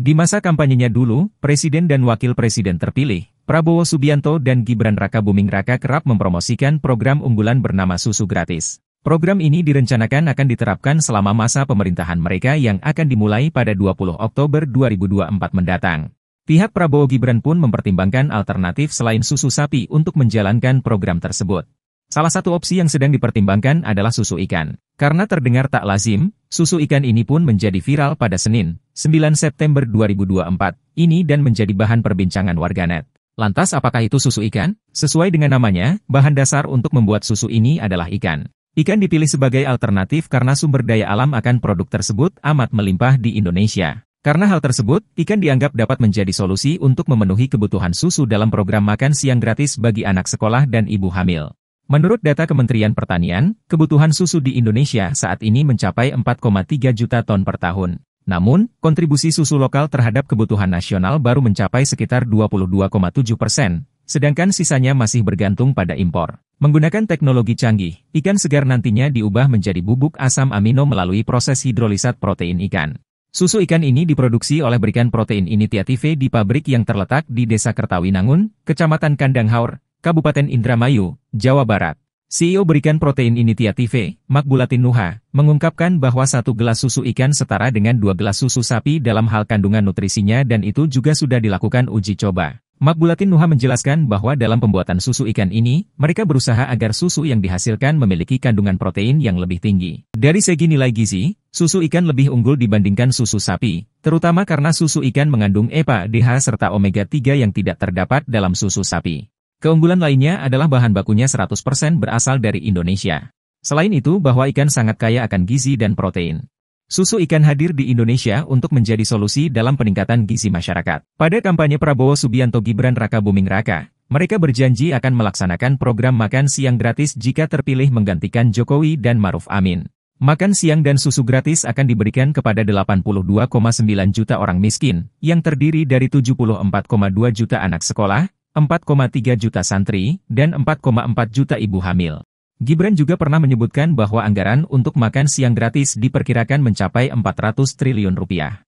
Di masa kampanyenya dulu, Presiden dan Wakil Presiden terpilih, Prabowo Subianto dan Gibran Rakabuming Raka kerap mempromosikan program unggulan bernama Susu Gratis. Program ini direncanakan akan diterapkan selama masa pemerintahan mereka yang akan dimulai pada 20 Oktober 2024 mendatang. Pihak Prabowo Gibran pun mempertimbangkan alternatif selain susu sapi untuk menjalankan program tersebut. Salah satu opsi yang sedang dipertimbangkan adalah susu ikan. Karena terdengar tak lazim, susu ikan ini pun menjadi viral pada Senin, 9 September 2024, ini dan menjadi bahan perbincangan warganet. Lantas apakah itu susu ikan? Sesuai dengan namanya, bahan dasar untuk membuat susu ini adalah ikan. Ikan dipilih sebagai alternatif karena sumber daya alam akan produk tersebut amat melimpah di Indonesia. Karena hal tersebut, ikan dianggap dapat menjadi solusi untuk memenuhi kebutuhan susu dalam program makan siang gratis bagi anak sekolah dan ibu hamil. Menurut data Kementerian Pertanian, kebutuhan susu di Indonesia saat ini mencapai 4,3 juta ton per tahun. Namun, kontribusi susu lokal terhadap kebutuhan nasional baru mencapai sekitar 22,7%, sedangkan sisanya masih bergantung pada impor. Menggunakan teknologi canggih, ikan segar nantinya diubah menjadi bubuk asam amino melalui proses hidrolisat protein ikan. Susu ikan ini diproduksi oleh Berikan Protein Initiative di pabrik yang terletak di Desa Kertawinangun, Kecamatan Kandang Haur, Kabupaten Indramayu, Jawa Barat. CEO Berikan Protein Initiative, Makbulatin Nuha, mengungkapkan bahwa 1 gelas susu ikan setara dengan 2 gelas susu sapi dalam hal kandungan nutrisinya dan itu juga sudah dilakukan uji coba. Makbulatin Nuha menjelaskan bahwa dalam pembuatan susu ikan ini, mereka berusaha agar susu yang dihasilkan memiliki kandungan protein yang lebih tinggi. Dari segi nilai gizi, susu ikan lebih unggul dibandingkan susu sapi, terutama karena susu ikan mengandung EPA, DHA serta omega 3 yang tidak terdapat dalam susu sapi. Keunggulan lainnya adalah bahan bakunya 100% berasal dari Indonesia. Selain itu bahwa ikan sangat kaya akan gizi dan protein. Susu ikan hadir di Indonesia untuk menjadi solusi dalam peningkatan gizi masyarakat. Pada kampanye Prabowo Subianto Gibran Rakabuming Raka, mereka berjanji akan melaksanakan program makan siang gratis jika terpilih menggantikan Jokowi dan Maruf Amin. Makan siang dan susu gratis akan diberikan kepada 82,9 juta orang miskin, yang terdiri dari 74,2 juta anak sekolah, 4,3 juta santri, dan 4,4 juta ibu hamil. Gibran juga pernah menyebutkan bahwa anggaran untuk makan siang gratis diperkirakan mencapai 400 triliun rupiah.